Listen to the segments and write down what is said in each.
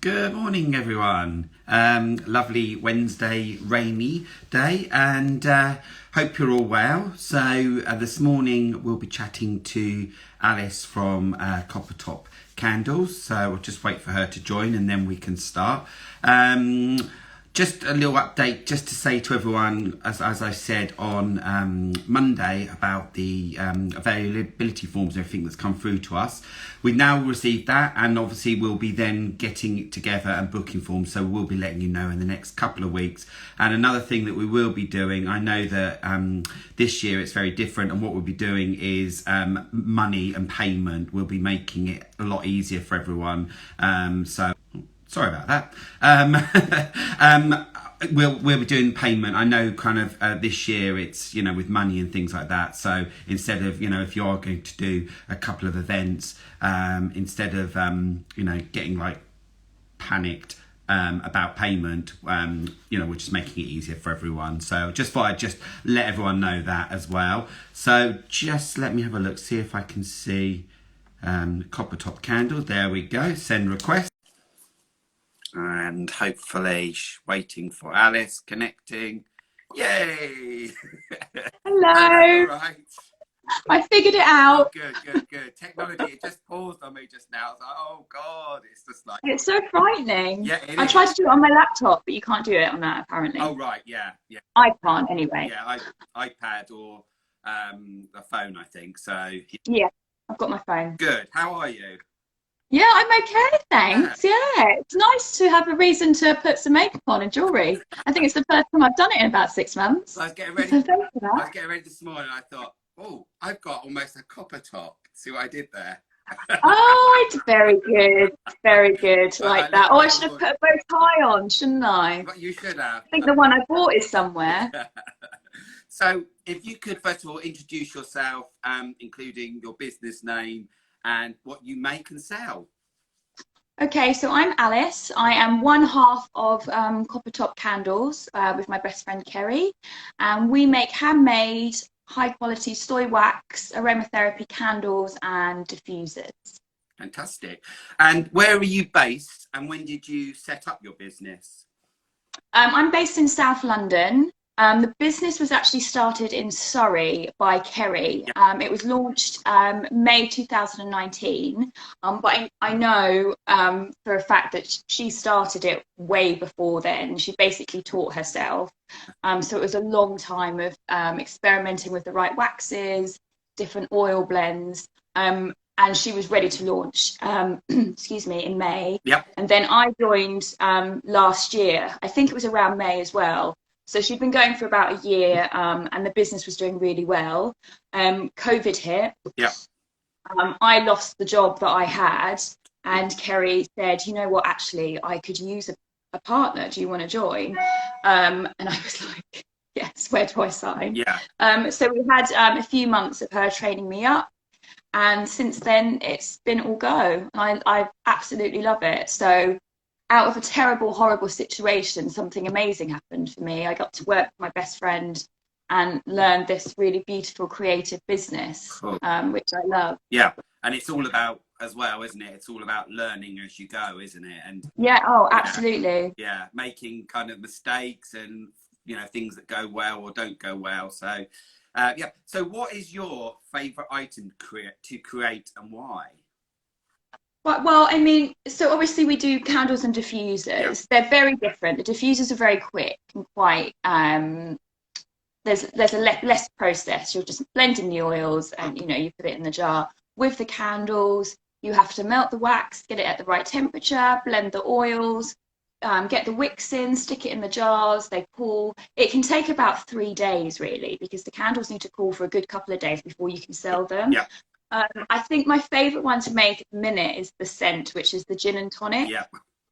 Good morning, everyone. Lovely Wednesday, rainy day, and hope you're all well. So this morning we'll be chatting to Alice from Coppertop Candles. So I'll just wait for her to join, and then we can start. Just a little update, just to say to everyone, as I said on Monday about the availability forms and everything that's come through to us. We've now received that, and obviously we'll be then getting it together and booking forms, so we'll be letting you know in the next couple of weeks. And another thing that we will be doing, I know that this year it's very different, and what we'll be doing is money and payment. We'll be making it a lot easier for everyone. Sorry about that. We'll be doing payment. I know kind of this year it's, with money and things like that. So instead of, if you are going to do a couple of events, instead of, getting like panicked about payment, we're just making it easier for everyone. So just thought I'd just let everyone know that as well. So just let me have a look, see if I can see Coppertop candle. There we go. Send request. And hopefully waiting for Alice connecting. Yay! Hello. Right. I figured it out. Oh, good. Technology, it just paused on me just now. I was like, oh God, it's just like... It's so frightening. Yeah, I tried to do it on my laptop, but you can't do it on that apparently. Oh, right, yeah. I can't anyway. Yeah, iPad or a phone, I think, so... Yeah, I've got my phone. Good, how are you? Yeah, I'm okay, thanks. Yeah, it's nice to have a reason to put some makeup on and jewellery. I think it's the first time I've done it in about 6 months. I was getting ready. So thanks for that. I was getting ready this morning. And I thought, oh, I've got almost a Coppertop. See what I did there? Oh, it's very good, like that. Oh, I should have put a bow tie on, shouldn't I? But you should have. I think the one I bought is somewhere. So, if you could first of all introduce yourself, including your business name and what you make and sell. Okay, so I'm Alice. I am one half of Coppertop Candles with my best friend Ceri, and we make handmade, high-quality soy wax, aromatherapy candles, and diffusers. Fantastic. And where are you based, and when did you set up your business? I'm based in South London. The business was actually started in Surrey by Ceri. It was launched May 2019, but I know for a fact that she started it way before then. She basically taught herself. So it was a long time of experimenting with the right waxes, different oil blends, and she was ready to launch, in May. Yep. And then I joined last year. I think it was around May as well. So she'd been going for about a year, and the business was doing really well. COVID hit. Yeah. I lost the job that I had, and Ceri said, you know what, actually, I could use a partner. Do you want to join? And I was like, yes, where do I sign? Yeah. So we had a few months of her training me up. And since then, it's been all go. And I absolutely love it. So out of a terrible, horrible situation, something amazing happened for me. I got to work with my best friend and learn this really beautiful, creative business, Cool. Which I love. Yeah, and it's all about, as well, isn't it? It's all about learning as you go, isn't it? And yeah, oh, absolutely. Yeah, making kind of mistakes and, things that go well or don't go well. So, yeah. So what is your favourite item to create and why? Well, I mean, so obviously we do candles and diffusers. Yeah. They're very different. The diffusers are very quick and quite, there's a less process. You're just blending the oils and, you put it in the jar. With the candles, you have to melt the wax, get it at the right temperature, blend the oils, get the wicks in, stick it in the jars, they cool. It can take about 3 days, really, because the candles need to cool for a good couple of days before you can sell them. Yeah. I think my favourite one to make at the minute is the scent, which is the gin and tonic. Yeah.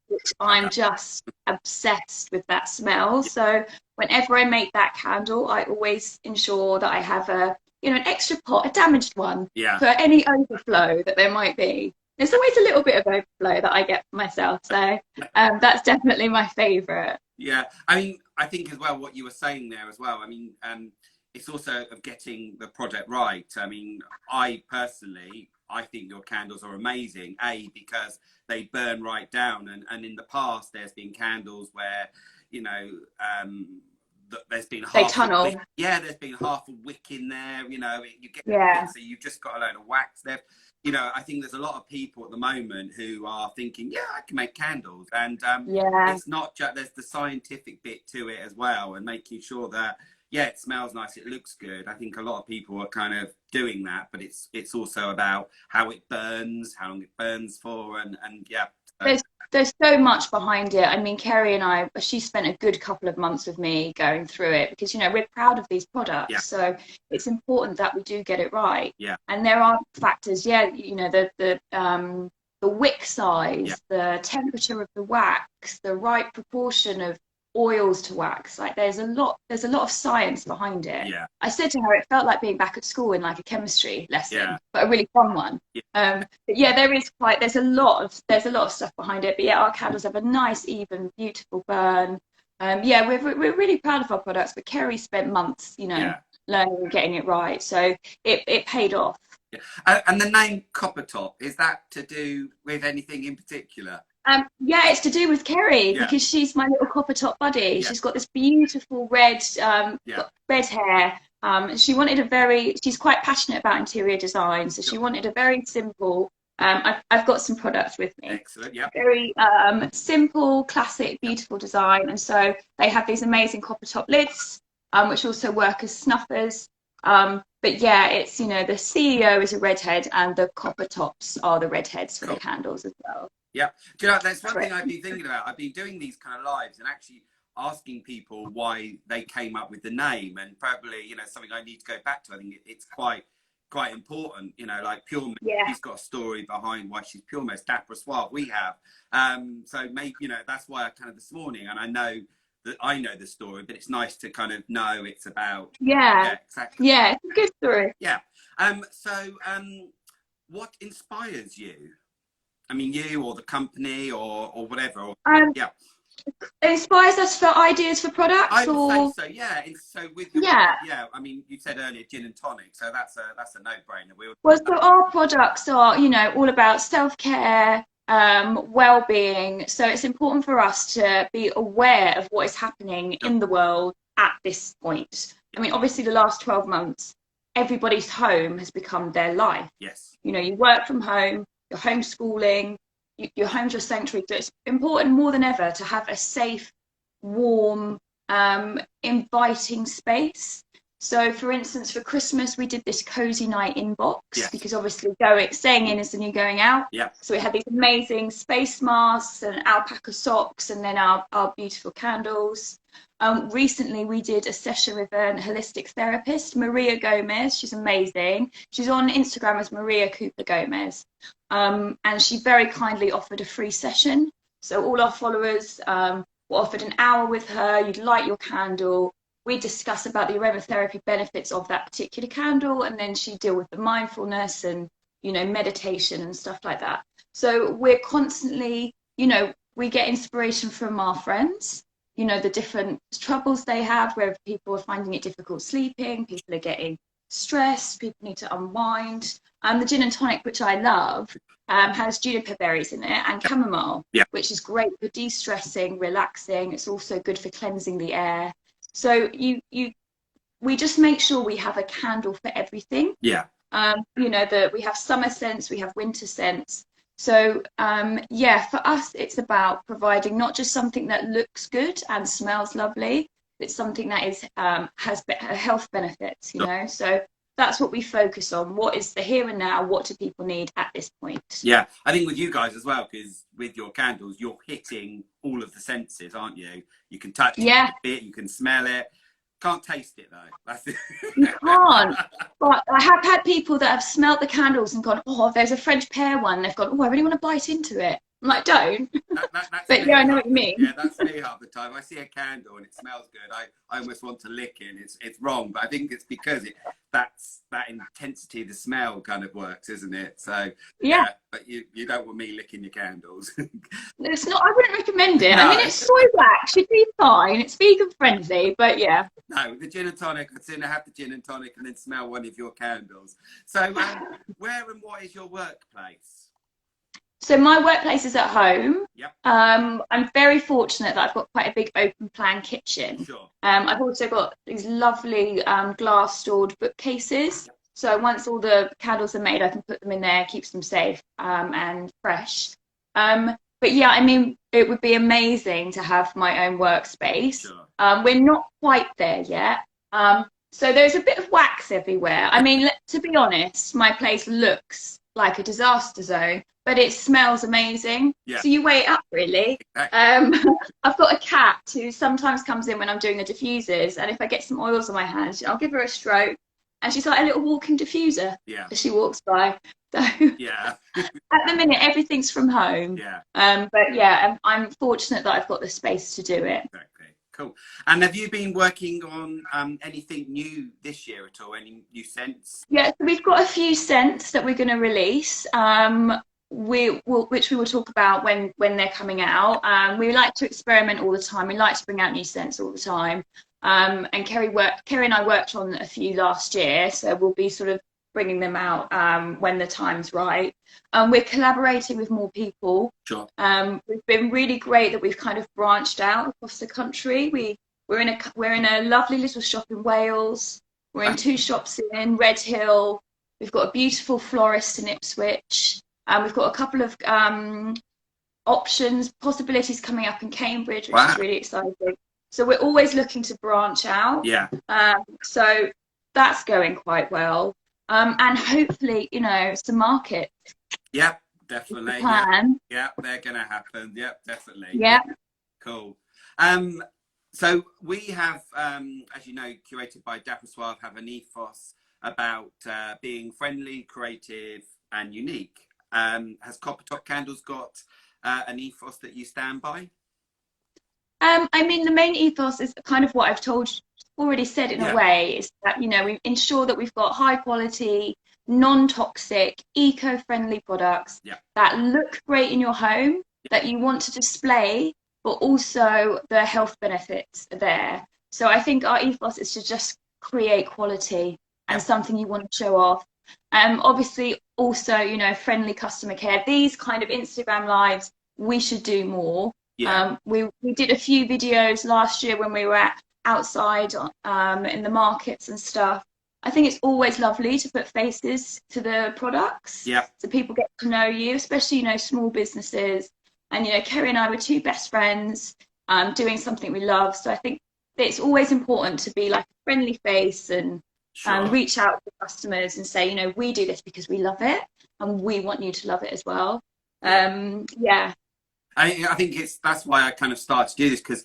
Which I'm just obsessed with that smell. Yeah. So whenever I make that candle, I always ensure that I have an extra pot, a damaged one, yeah, for any overflow that there might be. There's always a little bit of overflow that I get for myself. So that's definitely my favourite. Yeah, I mean, I think as well what you were saying there as well. I mean, it's also of getting the product right. I mean, I personally, I think your candles are amazing. Because they burn right down, and in the past there's been candles where, you know, there's been They half a tunnel. wick, there's been half a wick in there, you know, you get Yeah. so you've just got a load of wax there. You know, I think there's a lot of people at the moment who are thinking, yeah, I can make candles, and Yeah. it's not just, there's the scientific bit to it as well, and making sure that, yeah, it smells nice, it looks good. I think a lot of people are kind of doing that, but it's also about how it burns, how long it burns for, and yeah. There's so much behind it. I mean, Ceri and I, she spent a good couple of months with me going through it, because, you know, we're proud of these products. Yeah. So it's important that we do get it right. Yeah. And there are factors, you know, the wick size, the temperature of the wax, the right proportion of oils to wax. Like there's a lot of science behind it. Yeah. I said to her, it felt like being back at school in like a chemistry lesson, but a really fun one. Yeah. But yeah, there's a lot of stuff behind it. But yeah, our candles have a nice, even, beautiful burn. Yeah, we're really proud of our products. But Ceri spent months, you know, learning and getting it right. So it paid off. Yeah. And the name Coppertop, is that to do with anything in particular? Yeah, it's to do with Ceri, because she's my little Coppertop buddy. Yeah. She's got this beautiful red hair. She's quite passionate about interior design, so she wanted a very simple, I've got some products with me. Excellent, yeah. Very simple, classic, beautiful design. And so they have these amazing Coppertop lids, which also work as snuffers. But yeah, it's, you know, the CEO is a redhead, and the Coppertops are the redheads for the candles as well. Yeah. Do you know, that's one thing I've been thinking about. I've been doing these kind of lives and actually asking people why they came up with the name, and probably, you know, something I need to go back to. I think it's quite important, you know, like Pure Mist, she's got a story behind why she's Pure Mist. Dapper Suave, we have. So maybe, you know, that's why I kind of this morning, and I know that I know the story, but it's nice to kind of know it's about. Yeah, exactly. Yeah, it's a good story. Yeah. What inspires you? I mean, you or the company or whatever. It inspires us for ideas for products. I would say so. Yeah. So with I mean, you said earlier gin and tonic, so that's a no-brainer. Well, so our products are, you know, all about self-care, well-being. So it's important for us to be aware of what is happening in the world at this point. I mean, obviously, the last 12 months, everybody's home has become their life. Yes. You know, you work from home. You're homeschooling, your home's your sanctuary. So it's important more than ever to have a safe, warm, inviting space. So, for instance, for Christmas, we did this cozy night in box, because obviously staying in is the new going out. Yeah. So we had these amazing space masks and alpaca socks, and then our beautiful candles. Recently, we did a session with a holistic therapist, Maria Gomez. She's amazing. She's on Instagram as Maria Cooper Gomez. And she very kindly offered a free session. So all our followers were offered an hour with her. You'd light your candle. We discuss about the aromatherapy benefits of that particular candle, and then she'd deal with the mindfulness and, you know, meditation and stuff like that. So we're constantly, you know, we get inspiration from our friends. You know, the different troubles they have, where people are finding it difficult sleeping, people are getting stressed, people need to unwind. The gin and tonic, which I love, has juniper berries in it and chamomile, which is great for de-stressing, relaxing. It's also good for cleansing the air. So we just make sure we have a candle for everything. Yeah. You know, we have summer scents, we have winter scents. So, for us, it's about providing not just something that looks good and smells lovely, but something that has health benefits, you know. So that's what we focus on. What is the here and now? What do people need at this point? Yeah, I think with you guys as well, because with your candles, you're hitting all of the senses, aren't you? You can touch it, you can smell it. Can't taste it though. That's it. You can't. But I have had people that have smelt the candles and gone, oh, there's a French pear one. They've gone, oh, I really want to bite into it. I'm like, don't. That's But me. yeah, I know what you mean. Yeah, that's me half the time. I see a candle and it smells good. I almost want to lick it. It's wrong, but I think it's because that intensity of the smell kind of works, isn't it? So Yeah. yeah, but you don't want me licking your candles. It's not, I wouldn't recommend it. I mean, No, it's soy wax, should be fine. It's vegan friendly, but yeah. no, the gin and tonic. I'd sooner have the gin and tonic and then smell one of your candles. So where and what is your workplace? So my workplace is at home. Yep. I'm very fortunate that I've got quite a big open plan kitchen. Sure. I've also got these lovely glass stored bookcases. So once all the candles are made, I can put them in there, keeps them safe and fresh. But yeah, I mean, it would be amazing to have my own workspace. Sure. We're not quite there yet. So there's a bit of wax everywhere. I mean, to be honest, my place looks like a disaster zone, but it smells amazing. Yeah. So you wait up, really. Exactly. I've got a cat who sometimes comes in when I'm doing the diffusers, and if I get some oils on my hands, I'll give her a stroke, and she's like a little walking diffuser as she walks by. So Yeah. at the minute, everything's from home. Yeah. But yeah, I'm fortunate that I've got the space to do it. Exactly. Cool. And have you been working on anything new this year at all? Any new scents? Yeah, so we've got a few scents that we're going to release. Which we will talk about when they're coming out. We like to experiment all the time. We like to bring out new scents all the time. And Ceri and I worked on a few last year, so we'll be sort of bringing them out when the time's right. We're collaborating with more people. Sure. We've been really great that we've kind of branched out across the country. We're in a lovely little shop in Wales. We're in 2 shops in Red Hill. We've got a beautiful florist in Ipswich. We've got a couple of possibilities coming up in Cambridge, which is really exciting. So we're always looking to branch out. Yeah. So that's going quite well. And hopefully, some market. Yep, definitely. Plan. Yeah, they're going to happen. Yep, definitely. Yeah. Cool. So we have, as you know, Curated by Dapper Suave, have an ethos about being friendly, creative, and unique. Has Coppertop Candles got an ethos that you stand by? I mean, the main ethos is kind of what I've already said in a way, is that, we ensure that we've got high quality, non-toxic, eco-friendly products that look great in your home, that you want to display, but also the health benefits are there. So I think our ethos is to just create quality and something you want to show off. Obviously also, friendly customer care. These kind of Instagram lives, we should do more. We did a few videos last year when we were outside in the markets and stuff. I think it's always lovely to put faces to the products, so people get to know you, especially small businesses. And Ceri and I were 2 best friends doing something we love. So I think it's always important to be like a friendly face and reach out to customers and say, we do this because we love it and we want you to love it as well. I think that's why I kind of started to do this, because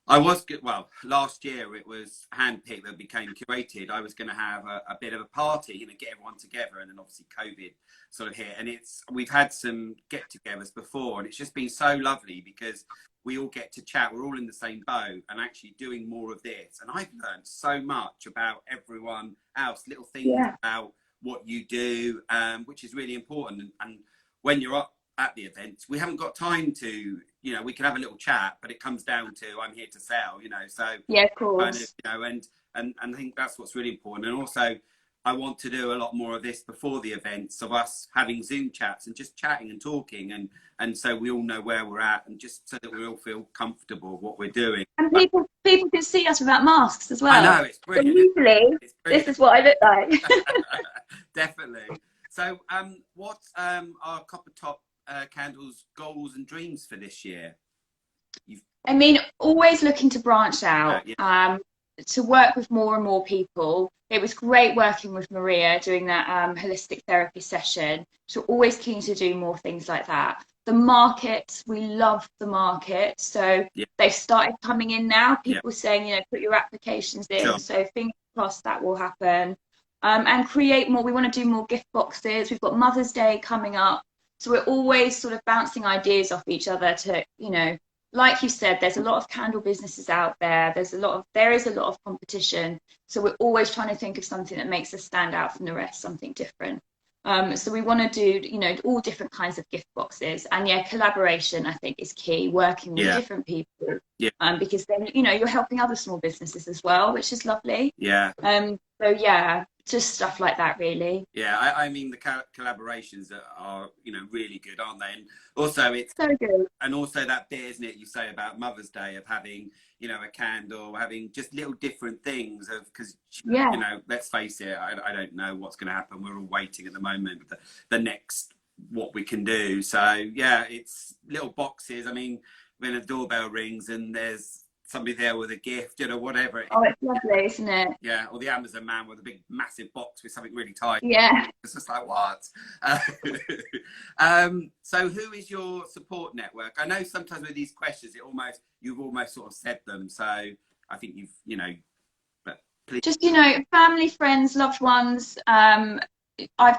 last year it was handpicked that became Curated. I was going to have a bit of a party, get everyone together, and then obviously COVID sort of hit. And we've had some get-togethers before, and it's just been so lovely because we all get to chat. We're all in the same boat, and actually doing more of this. And I've learned so much about everyone else, little things about what you do, which is really important. And when you're up at the events, we haven't got time to, we can have a little chat, but it comes down to I'm here to sell, so of course. kind of, and I think that's what's really important. And also I want to do a lot more of this before the events, of us having Zoom chats and just chatting and talking, and so we all know where we're at, and just so that we all feel comfortable with what we're doing. And people can see us without masks as well. I know, it's brilliant. So usually this is what I look like. Definitely. So what are Coppertop Candles' goals and dreams for this year? I mean, always looking to branch out, to work with more and more people. It was great working with Maria doing that holistic therapy session. So always keen to do more things like that. The markets, we love the market. So they've started coming in now. People saying, put your applications in. Sure. So fingers crossed that will happen. And create more. We want to do more gift boxes. We've got Mother's Day coming up. So we're always sort of bouncing ideas off each other to, like you said, there's a lot of candle businesses out there. There is a lot of competition. So we're always trying to think of something that makes us stand out from the rest, something different. So we want to do, all different kinds of gift boxes. And yeah, collaboration, I think, is key, working with different people. Yeah. Because then, you're helping other small businesses as well, which is lovely. Yeah. So yeah, just stuff like that, really. Yeah, I mean, the collaborations are, really good, aren't they? And also it's so good. And also that bit, isn't it, you say about Mother's Day, of having, a candle, having just little different things of, because, let's face it, I don't know what's going to happen. We're all waiting at the moment, the next, what we can do. So yeah, it's little boxes. I mean, when a doorbell rings and there's somebody there with a gift, whatever. Oh, it's lovely, isn't it? Yeah, or the Amazon man with a big, massive box with something really tight. Yeah. It's just like, what? So who is your support network? I know sometimes with these questions, you've almost sort of said them. So I think but please. Just, family, friends, loved ones. I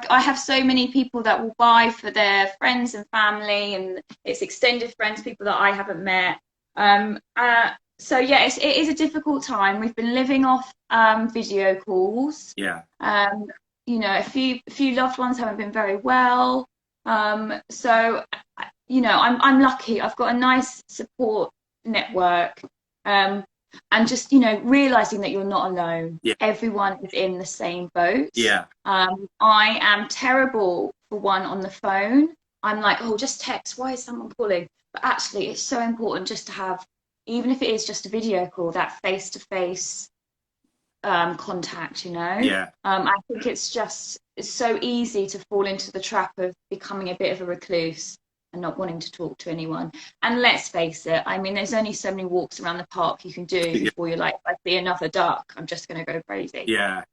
have so many people that will buy for their friends and family, and it's extended friends, people that I haven't met. So yeah, it is a difficult time. We've been living off video calls. Yeah. A few loved ones haven't been very well. So I'm lucky. I've got a nice support network. And just realizing that you're not alone. Yeah. Everyone is in the same boat. Yeah. I am terrible for one on the phone. I'm like, oh, just text. Why is someone calling? But actually, it's so important just to have, even if it is just a video call, that face-to-face contact, Yeah. I think it's so easy to fall into the trap of becoming a bit of a recluse and not wanting to talk to anyone. And let's face it, I mean, there's only so many walks around the park you can do before you're like, if I see another duck, I'm just going to go crazy. Yeah.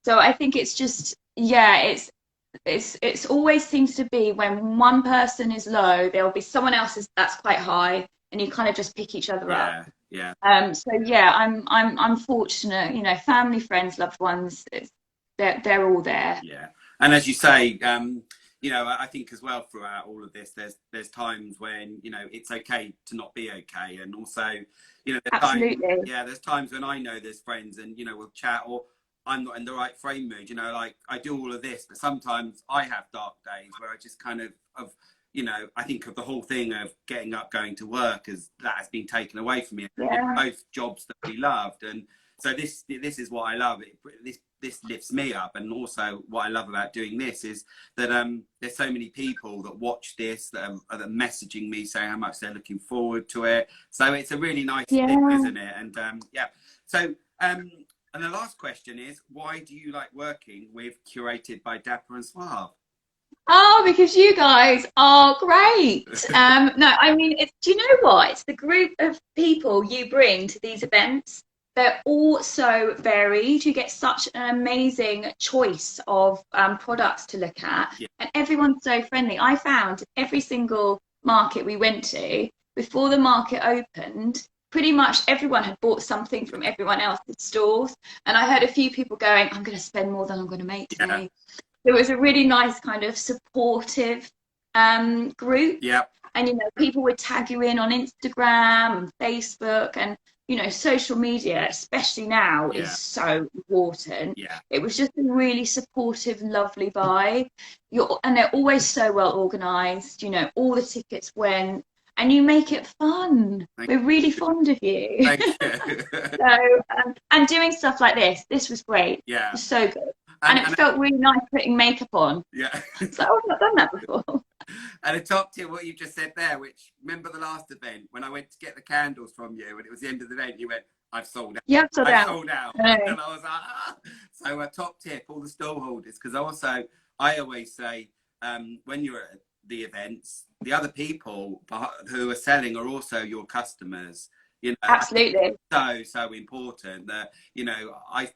So I think it's just, it's always seems to be when one person is low, there'll be someone else that's quite high, and you kind of just pick each other up. Yeah. So yeah, I'm fortunate. Family, friends, loved ones, they're all there. Yeah. And as you say, I think as well throughout all of this, there's times when it's okay to not be okay, and also Absolutely. there's times when I know there's friends and we'll chat, or I'm not in the right frame mood. Like I do all of this, but sometimes I have dark days where I just kind of I think of the whole thing of getting up, going to work, as that has been taken away from me. Yeah. Both jobs that we loved, and so this is what I love. This lifts me up, and also what I love about doing this is that there's so many people that watch this that are messaging me saying how much they're looking forward to it. So it's a really nice thing, isn't it? And So and the last question is, why do you like working with Curated by Dapper and Suave? Oh, because you guys are great. No, I mean, do you know what? It's the group of people you bring to these events. They're all so varied. You get such an amazing choice of products to look at. Yeah. And everyone's so friendly. I found every single market we went to, before the market opened, pretty much everyone had bought something from everyone else's stores. And I heard a few people going, I'm going to spend more than I'm going to make today. Yeah. It was a really nice kind of supportive group. Yeah. And, people would tag you in on Instagram and Facebook, and, social media, especially now, is so important. Yeah. It was just a really supportive, lovely vibe. And they're always so well organised. All the tickets went, and you make it fun. We're really fond of you. Thank you. So, and doing stuff like this was great. Yeah. It was so good. And it felt really nice putting makeup on. Yeah. So I've not done that before. And a top tip, what you just said there, which, remember the last event when I went to get the candles from you, and it was the end of the event, you went, I've sold out. Yeah, I've sold out. No. And I was like, ah. So a top tip, all the stall holders, because I always say, when you're at the events, the other people who are selling are also your customers. Absolutely. So important that I've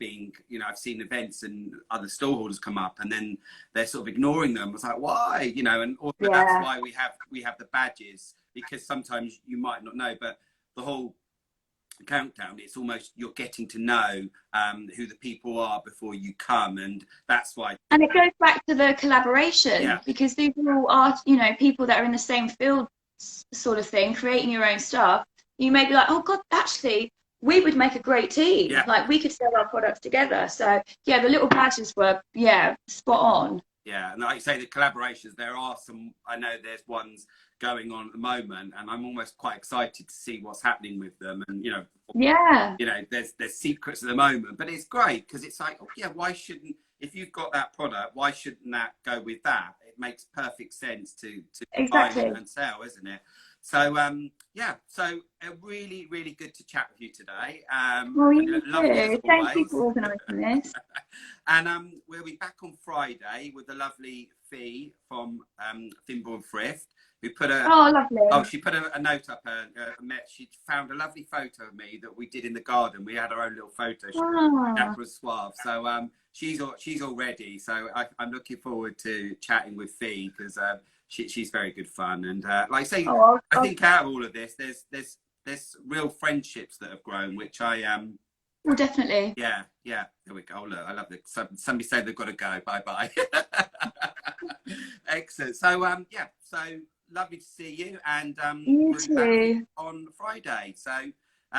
seen events and other stallholders come up and then they're sort of ignoring them. It's like, why? And also that's why we have the badges, because sometimes you might not know, but the whole countdown, it's almost you're getting to know who the people are before you come, and that's why. And it goes back to the collaboration, Yeah, because these are all art, you know, people that are in the same field, sort of thing, creating your own stuff. You may be like, oh God, actually, we would make a great team. yeah, Like we could sell our products together. So yeah, the little badges were, yeah, spot on. yeah. And like you say, the collaborations, there are some. I know there's ones going on at the moment, and I'm almost quite excited to see what's happening with them. And Yeah, there's secrets at the moment, but it's great because it's like, oh yeah, why shouldn't, if you've got that product, why shouldn't that go with that? It makes perfect sense to combine exactly. and sell, isn't it? So yeah, so really, really good to chat with you today. Well, you Lovely as too. Thank you always. for organising this. And we'll be back on Friday with the lovely Fee from Thimble and Thrift, who put a Oh, lovely. she put a note up. She found a lovely photo of me that we did in the garden. We had our own little photo shoot, Ah, Dapper and Suave. So she's all ready. So I'm looking forward to chatting with Fee because she's very good fun. And like I say, oh, I think out of all of this, there's real friendships that have grown, which I well, definitely. yeah, there we go. Oh, look, I love it. Somebody say they've got to go. Bye bye. Excellent. So yeah, so lovely to see you, and You we'll be back too. on Friday. So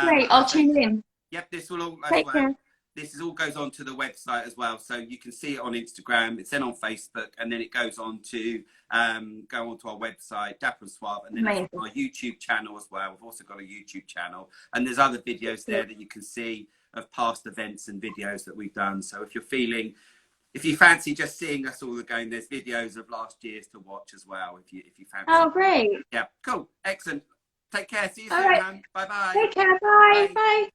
Great. I'll tune in. yep, this will all as Take well. care. This is all goes on to the website as well, so you can see it on Instagram. It's then on Facebook, and then it goes on to go onto our website, Dapper and Suave, and then it's on our YouTube channel as well. We've also got a YouTube channel, and there's other videos there that you can see of past events and videos that we've done. So if you fancy just seeing us all again, there's videos of last year's to watch as well. If you fancy. Oh, great. Yeah, cool, excellent. Take care. See you All soon, right. man. Bye bye. Take care. Bye. Bye. Bye.